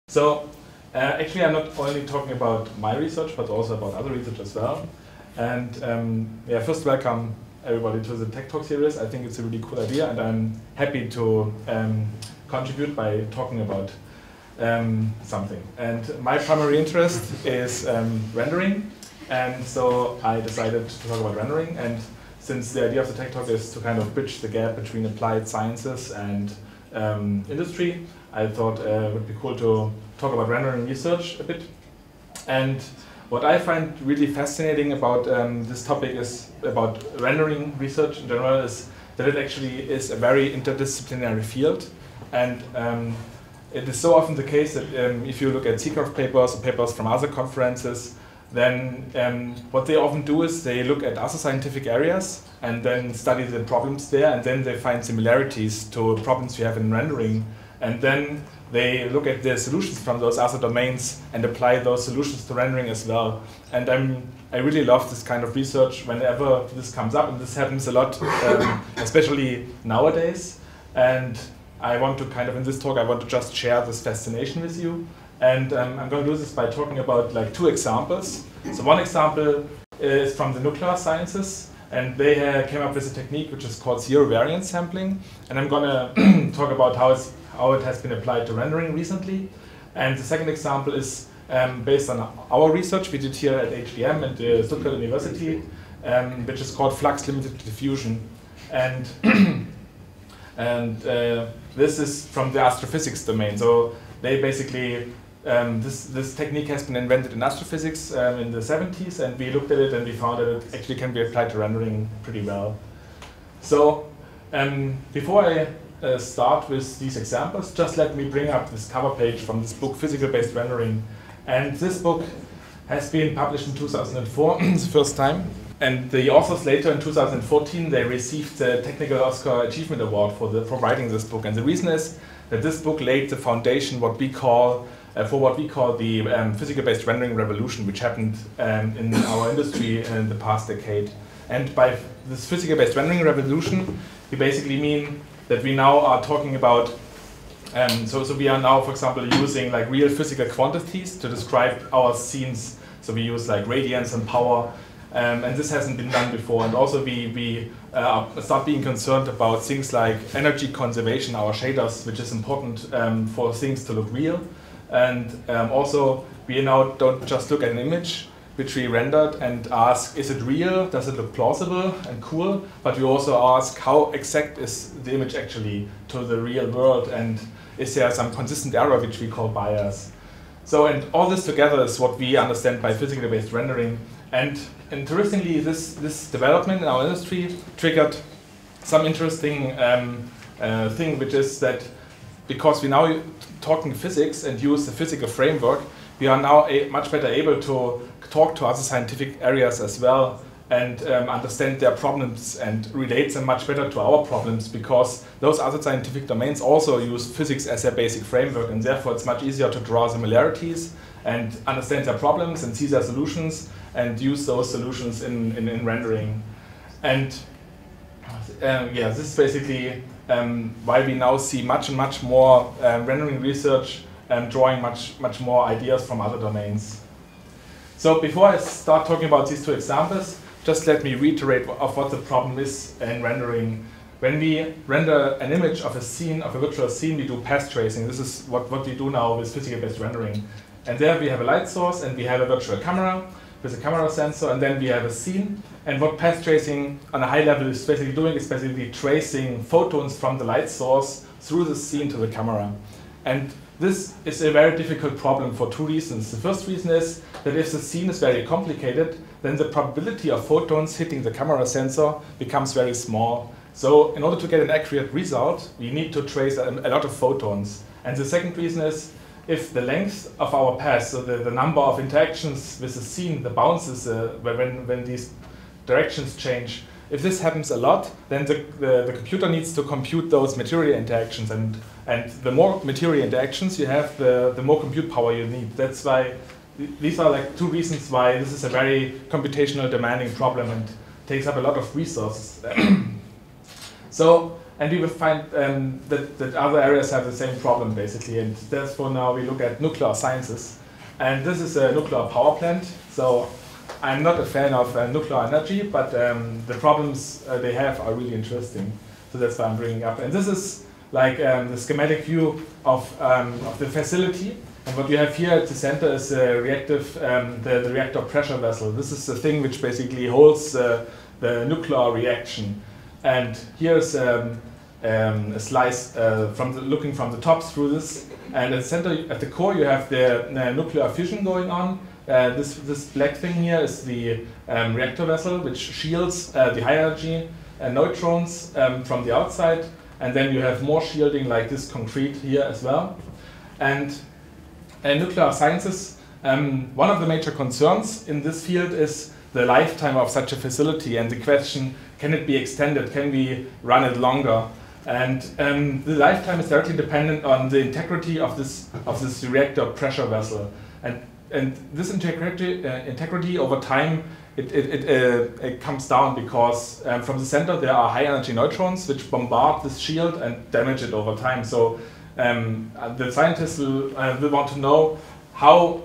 So actually I'm not only talking about my research, but also about other research as well. And yeah, first welcome everybody to the Tech Talk series. I think it's a really cool idea, and I'm happy to contribute by talking about something. And my primary interest is rendering, and so I decided to talk about rendering. And since the idea of the Tech Talk is to kind of bridge the gap between applied sciences and industry, I thought it would be cool to talk about rendering research a bit. And what I find really fascinating about this topic is about rendering research in general is that it actually is a very interdisciplinary field. And it is so often the case that if you look at CCRF papers or papers from other conferences, then what they often do is they look at other scientific areas and then study the problems there, and then they find similarities to problems we have in rendering, and then they look at the solutions from those other domains and apply those solutions to rendering as well. And I really love this kind of research whenever this comes up, and this happens a lot, especially nowadays. And I want to kind of, in this talk, I want to just share this fascination with you. And I'm going to do this by talking about like two examples. So one example is from the nuclear sciences, and they came up with a technique which is called zero variance sampling. And I'm going to talk about how it has been applied to rendering recently. And the second example is based on our research we did here at HdM at the Stuttgart University, which is called Flux-limited Diffusion. And this is from the astrophysics domain. So they basically, this technique has been invented in astrophysics in the 70s, and we looked at it and we found that it actually can be applied to rendering pretty well. So before I start with these examples, just let me bring up this cover page from this book, Physical-Based Rendering. And this book has been published in 2004, the first time. And the authors later in 2014, they received the Technical Oscar Achievement Award for writing this book. And the reason is that this book laid the foundation for what we call the physical-based rendering revolution, which happened in our industry in the past decade. And by this physical-based rendering revolution, we basically mean that we now are talking about, so we are now, for example, using like real physical quantities to describe our scenes. So we use like radiance and power, and this hasn't been done before. And also we start being concerned about things like energy conservation, our shaders, which is important for things to look real. And also we now don't just look at an image which we rendered and ask, is it real? Does it look plausible and cool? But we also ask, how exact is the image actually to the real world? And is there some consistent error which we call bias? So, and all this together is what we understand by physically-based rendering. And interestingly, this development in our industry triggered some interesting thing, which is that because we now talking physics and use the physical framework, we are now much better able to talk to other scientific areas as well and understand their problems and relate them much better to our problems, because those other scientific domains also use physics as their basic framework, and therefore it's much easier to draw similarities and understand their problems and see their solutions and use those solutions in rendering. And yeah, this is basically why we now see much more rendering research drawing much more ideas from other domains. So before I start talking about these two examples, just let me reiterate of what the problem is in rendering. When we render an image of a scene, of a virtual scene, we do path tracing. This is what we do now with physical-based rendering. And there we have a light source, and we have a virtual camera with a camera sensor, and then we have a scene. And what path tracing on a high level is basically doing is basically tracing photons from the light source through the scene to the camera. And this is a very difficult problem for two reasons. The first reason is that if the scene is very complicated, then the probability of photons hitting the camera sensor becomes very small. So in order to get an accurate result, we need to trace a lot of photons. And the second reason is if the length of our path, so the number of interactions with the scene, the bounces, when these directions change, if this happens a lot, then the computer needs to compute those material interactions, and the more material interactions you have, the more compute power you need. That's why these are like two reasons why this is a very computational demanding problem and takes up a lot of resources. So and we will find that other areas have the same problem basically, and therefore now we look at nuclear sciences. And this is a nuclear power plant, so I'm not a fan of nuclear energy, but the problems they have are really interesting. So that's why I'm bringing up. And this is like the schematic view of the facility. And what you have here at the center is the reactor pressure vessel. This is the thing which basically holds the nuclear reaction. And here's a slice looking from the top through this. And at the center, at the core, you have the nuclear fission going on. This black thing here is the reactor vessel, which shields the high energy neutrons from the outside. And then you have more shielding like this concrete here as well. And in nuclear sciences, one of the major concerns in this field is the lifetime of such a facility and the question, can it be extended? Can we run it longer? And the lifetime is directly dependent on the integrity of this reactor pressure vessel. And this integrity over time, it comes down because from the center there are high energy neutrons which bombard this shield and damage it over time. So the scientists will want to know how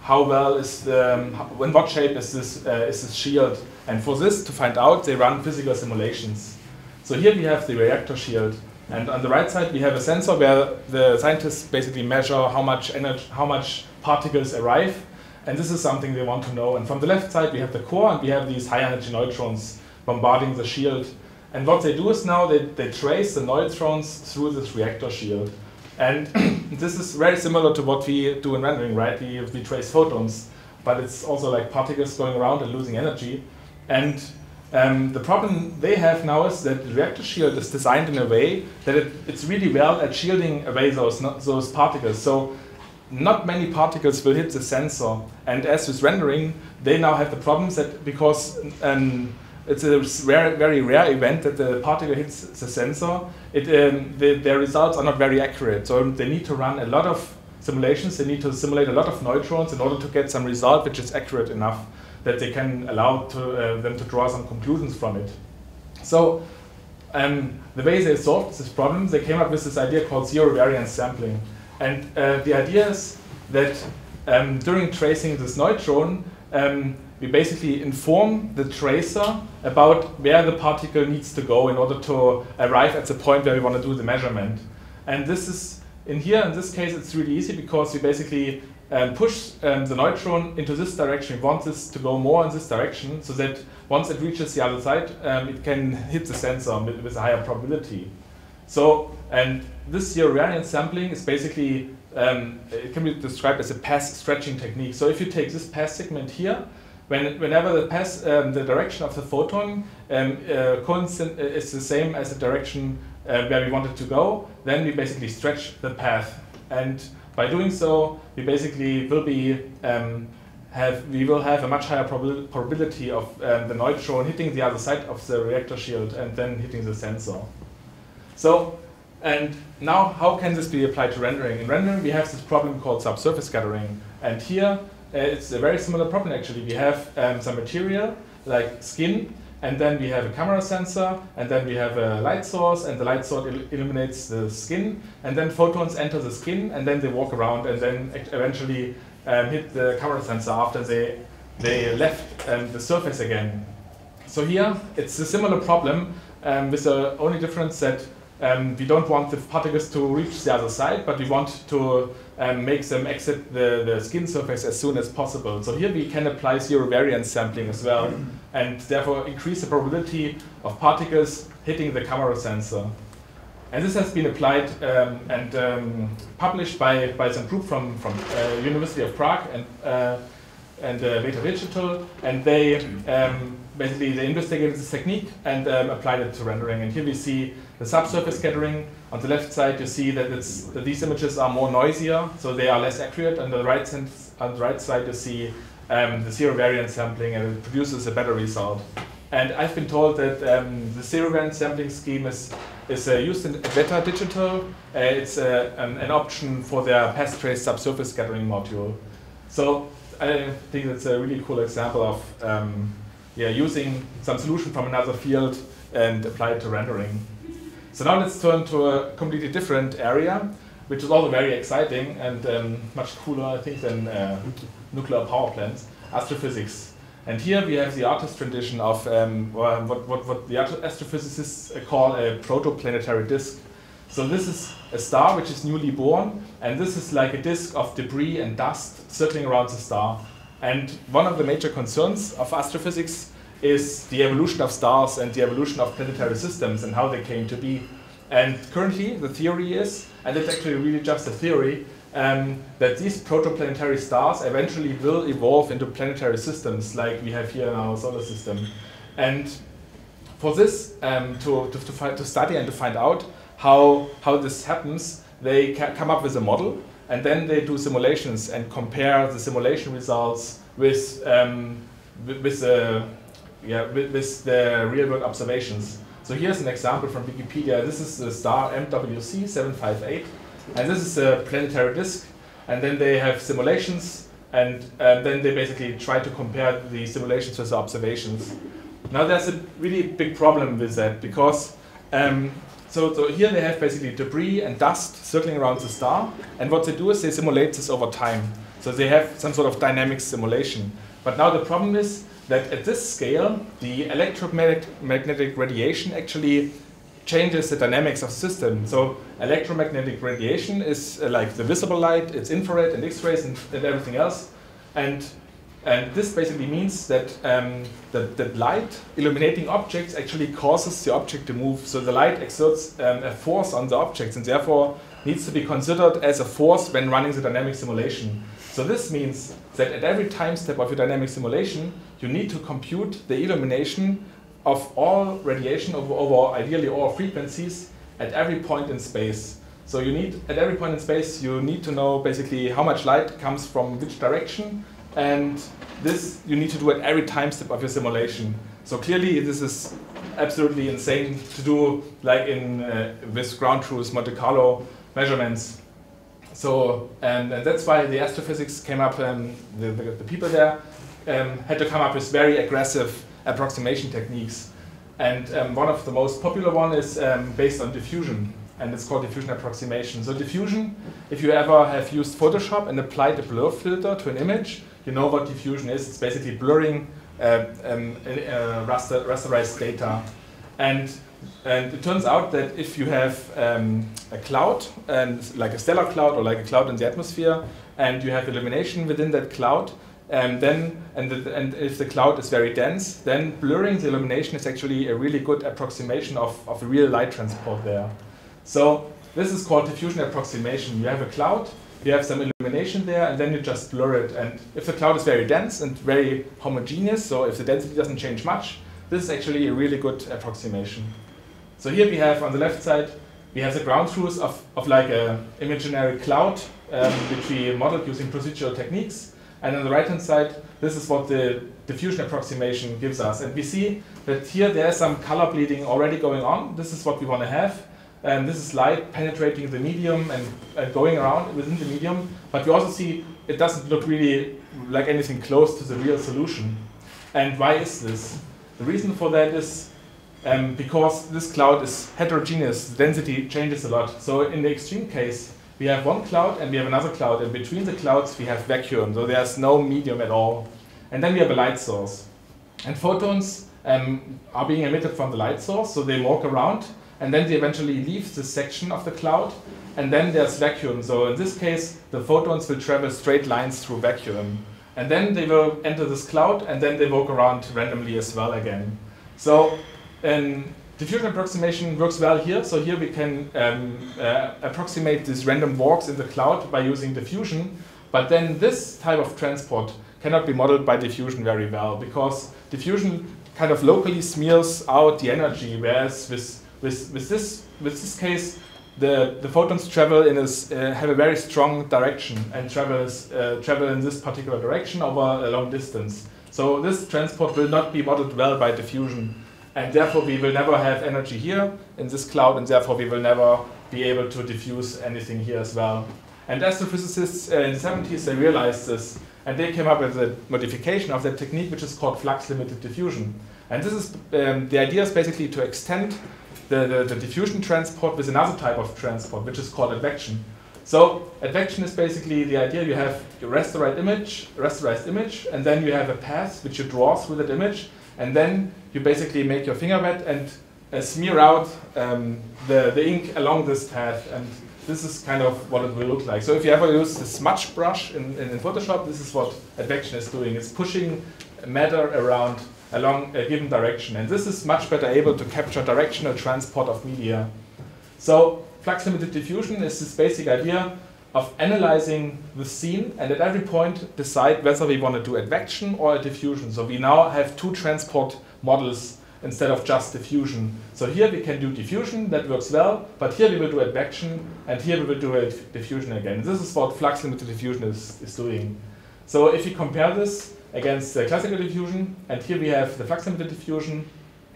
well is in what shape is this shield, and for this to find out they run physical simulations. So here we have the reactor shield, and on the right side we have a sensor where the scientists basically measure how much particles arrive, and this is something they want to know. And from the left side we have the core, and we have these high energy neutrons bombarding the shield. And what they do is now they trace the neutrons through this reactor shield. And this is very similar to what we do in rendering, right? We trace photons, but it's also like particles going around and losing energy. And the problem they have now is that the reactor shield is designed in a way that it's really well at shielding away those particles. So not many particles will hit the sensor. And as with rendering, they now have the problems that because it's a very rare event that the particle hits the sensor, their results are not very accurate. So they need to run a lot of simulations. They need to simulate a lot of neutrons in order to get some result which is accurate enough that they can allow them to draw some conclusions from it. So the way they solved this problem, they came up with this idea called zero variance sampling. And the idea is that during tracing this neutron, we basically inform the tracer about where the particle needs to go in order to arrive at the point where we want to do the measurement. And this is, in this case, it's really easy because we basically push the neutron into this direction. We want this to go more in this direction so that once it reaches the other side, it can hit the sensor with a higher probability. So, and this zero variance sampling is basically, it can be described as a path stretching technique. So if you take this path segment here, whenever the direction of the photon is the same as the direction where we want it to go, then we basically stretch the path. And by doing so, we basically will have a much higher probability of the neutron hitting the other side of the reactor shield and then hitting the sensor. So, and now how can this be applied to rendering? In rendering, we have this problem called subsurface scattering, and here it's a very similar problem actually. We have some material like skin, and then we have a camera sensor, and then we have a light source, and the light source illuminates the skin, and then photons enter the skin, and then they walk around, and then eventually hit the camera sensor after they left the surface again. So here it's a similar problem with the only difference that we don't want the particles to reach the other side, but we want to make them exit the skin surface as soon as possible. So here we can apply zero variance sampling as well, and therefore increase the probability of particles hitting the camera sensor. And this has been applied and published by some group from University of Prague and Beta Digital, and they basically they investigated this technique and applied it to rendering. And here we see the subsurface scattering. On the left side, you see that these images are more noisier, so they are less accurate. On the right side, you see the zero variance sampling, and it produces a better result. And I've been told that the zero variance sampling scheme is used in Beta Digital. It's an option for their path trace subsurface scattering module. So I think that's a really cool example of using some solution from another field and apply it to rendering. So now let's turn to a completely different area, which is also very exciting and much cooler, I think, than nuclear power plants, astrophysics. And here we have the artist tradition of what the astrophysicists call a protoplanetary disk. So this is a star which is newly born, and this is like a disk of debris and dust circling around the star. And one of the major concerns of astrophysics is the evolution of stars and the evolution of planetary systems and how they came to be. And currently the theory is, and it's actually really just a theory, that these protoplanetary stars eventually will evolve into planetary systems like we have here in our solar system. And for this, to study and to find out how this happens, they come up with a model, and then they do simulations and compare the simulation results with the real-world observations. So here's an example from Wikipedia. This is the star MWC 758, and this is a planetary disk. And then they have simulations, and then they basically try to compare the simulations with the observations. Now there's a really big problem with that, because so here they have basically debris and dust circling around the star, and what they do is they simulate this over time. So they have some sort of dynamic simulation. But now the problem is that at this scale, the electromagnetic radiation actually changes the dynamics of the system. So electromagnetic radiation is like the visible light, it's infrared and X-rays and everything else. And this basically means that that light illuminating objects actually causes the object to move. So the light exerts a force on the objects, and therefore needs to be considered as a force when running the dynamic simulation. So this means that at every time step of your dynamic simulation, you need to compute the illumination of all radiation over ideally all frequencies at every point in space. So you need, at every point in space, you need to know basically how much light comes from which direction, and this you need to do at every time step of your simulation. So clearly this is absolutely insane to do, like in with Groundtruth Monte Carlo measurements. So and that's why the astrophysics came up, the people there had to come up with very aggressive approximation techniques. And one of the most popular one is based on diffusion, and it's called diffusion approximation. So diffusion, if you ever have used Photoshop and applied a blur filter to an image, you know what diffusion is. It's basically blurring rasterized data. And it turns out that if you have a cloud, and like a stellar cloud or like a cloud in the atmosphere, and you have illumination within that cloud, and if the cloud is very dense, then blurring the illumination is actually a really good approximation of real light transport there. So this is called diffusion approximation. You have a cloud, you have some illumination there, and then you just blur it. And if the cloud is very dense and very homogeneous, so if the density doesn't change much, this is actually a really good approximation. So here we have on the left side, we have the ground truth of like an imaginary cloud, which we modeled using procedural techniques. And on the right-hand side, this is what the diffusion approximation gives us. And we see that here there is some color bleeding already going on. This is what we want to have. And this is light penetrating the medium and going around within the medium. But we also see it doesn't look really like anything close to the real solution. And why is this? The reason for that is because this cloud is heterogeneous. The density changes a lot. So in the extreme case, we have one cloud and we have another cloud, and between the clouds we have vacuum, so there's no medium at all. And then we have a light source. And photons are being emitted from the light source, so they walk around, and then they eventually leave this section of the cloud, and then there's vacuum. So in this case, the photons will travel straight lines through vacuum. And then they will enter this cloud, and then they walk around randomly as well again. So diffusion approximation works well here. So here we can approximate these random walks in the cloud by using diffusion. But then this type of transport cannot be modeled by diffusion very well, because diffusion kind of locally smears out the energy, whereas with this case, the photons travel in have a very strong direction and travel in this particular direction over a long distance. So this transport will not be modeled well by diffusion. And therefore, we will never have energy here in this cloud, and therefore we will never be able to diffuse anything here as well. And astrophysicists in the 70s, they realized this, and they came up with a modification of that technique, which is called flux-limited diffusion. And this is the idea is basically to extend the diffusion transport with another type of transport, which is called advection. So advection is basically the idea you have a rasterized image, and then you have a path which you draw through that image, and then you basically make your finger wet and smear out the ink along this path, and this is kind of what it will look like. So if you ever use the smudge brush in Photoshop, this is what advection is doing. It's pushing matter around along a given direction, and this is much better able to capture directional transport of media. So flux-limited diffusion is this basic idea of analyzing the scene and at every point decide whether we want to do advection or a diffusion. So we now have two transport models instead of just diffusion. So here we can do diffusion, that works well, but here we will do advection, and here we will do a diffusion again. This is what flux-limited diffusion is doing. So if you compare this against the classical diffusion, and here we have the flux-limited diffusion,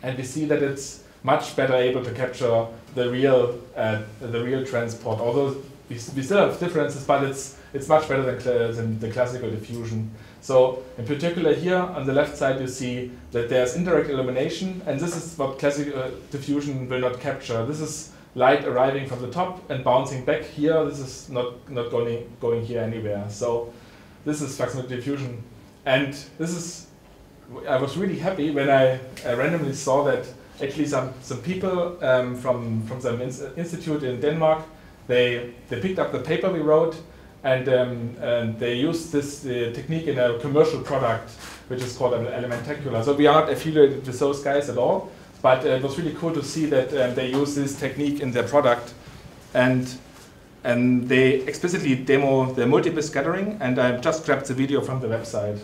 and we see that it's much better able to capture the real transport. Although we still have differences, but it's much better than the classical diffusion. So in particular here on the left side you see that there's indirect illumination, and this is what classical diffusion will not capture. This is light arriving from the top and bouncing back here. This is not going here anywhere. So this is flux-limited diffusion. And this is, I was really happy when I randomly saw that actually some people from some institute in Denmark, they picked up the paper we wrote, and they used this technique in a commercial product, which is called Elementacular. So we are not affiliated with those guys at all, but it was really cool to see that they use this technique in their product, and they explicitly demo the multiple scattering, and I just grabbed the video from the website.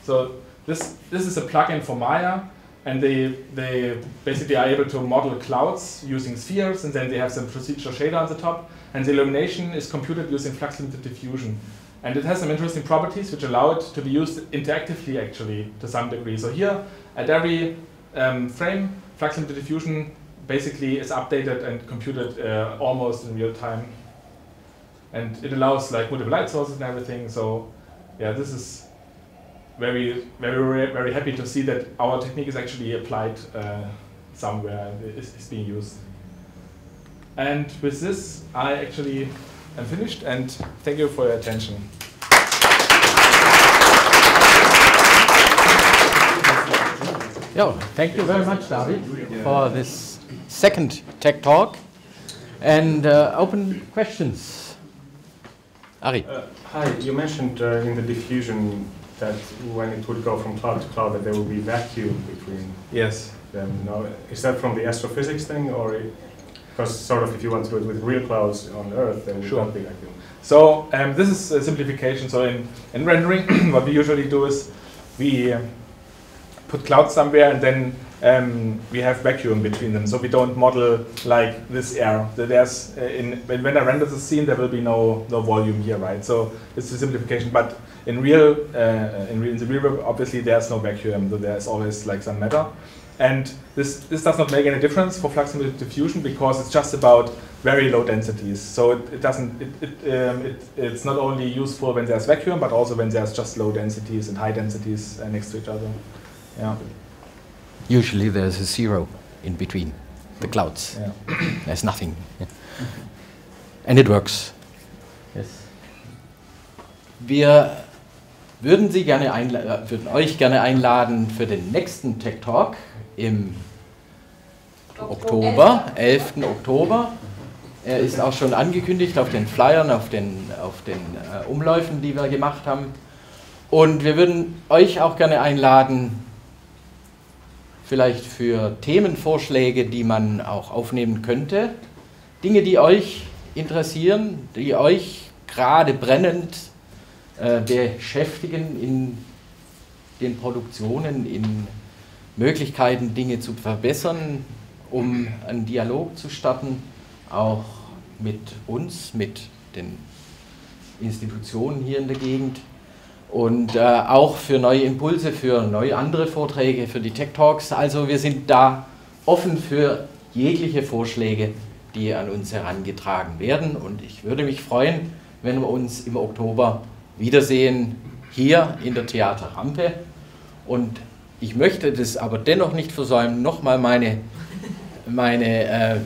So this is a plugin for Maya, and they basically are able to model clouds using spheres, and then they have some procedural shader on the top, and the illumination is computed using flux-limited diffusion. And it has some interesting properties which allow it to be used interactively actually to some degree. So here at every frame, flux-limited diffusion basically is updated and computed almost in real time. And it allows like multiple light sources and everything. So yeah, this is very happy to see that our technique is actually applied somewhere, is being used. And with this, I actually am finished, and thank you for your attention. Yeah, thank you very much, David, for this second tech talk, and open questions. Ari. Hi, you mentioned in the diffusion that when it would go from cloud to cloud, that there will be vacuum between them. Now, is that from the astrophysics thing, or because sort of if you want to do it with real clouds on Earth, then it won't be vacuum? So this is a simplification. So in rendering, what we usually do is we put clouds somewhere, and then we have vacuum between them. So we don't model like this air. There's when I render the scene, there will be no volume here, right? So it's a simplification, but in the real world, obviously there's no vacuum. So there's always like some matter, and this does not make any difference for flux-limited diffusion because it's just about very low densities. So it's not only useful when there's vacuum, but also when there's just low densities and high densities next to each other. Yeah. Usually there's a zero in between the clouds. Yeah. There's nothing. Yeah. And it works. Yes. Wir würden euch gerne einladen für den nächsten Tech Talk im Oktober, 11. Oktober. Er ist auch schon angekündigt auf den Flyern, auf den Umläufen, die wir gemacht haben. Und wir würden euch auch gerne einladen, vielleicht für Themenvorschläge, die man auch aufnehmen könnte. Dinge, die euch interessieren, die euch gerade brennend beschäftigen in den Produktionen, in Möglichkeiten, Dinge zu verbessern, um einen Dialog zu starten, auch mit uns, mit den Institutionen hier in der Gegend. Und auch für neue Impulse, für neue andere Vorträge, für die Tech Talks. Also wir sind da offen für jegliche Vorschläge, die an uns herangetragen werden. Und ich würde mich freuen, wenn wir uns im Oktober wiedersehen, hier in der Theaterrampe. Und Ich möchte das aber dennoch nicht versäumen, nochmal meine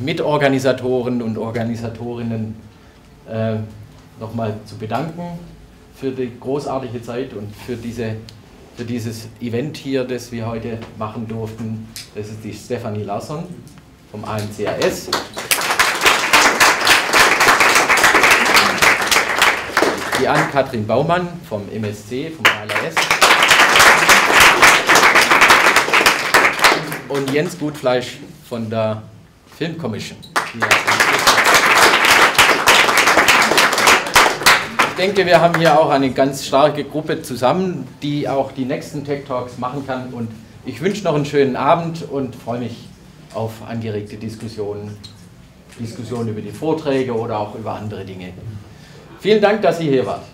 Mitorganisatoren und Organisatorinnen nochmal zu bedanken für die großartige Zeit und für dieses Event hier, das wir heute machen durften. Das ist die Stefanie Larsson vom AMCAS. Die Ann-Kathrin Baumann vom MSC, vom ALS. Und Jens Gutfleisch von der Film Commission. Ich denke, wir haben hier auch eine ganz starke Gruppe zusammen, die auch die nächsten Tech Talks machen kann. Und ich wünsche noch einen schönen Abend und freue mich auf angeregte Diskussionen über die Vorträge oder auch über andere Dinge. Vielen Dank, dass ihr hier wart.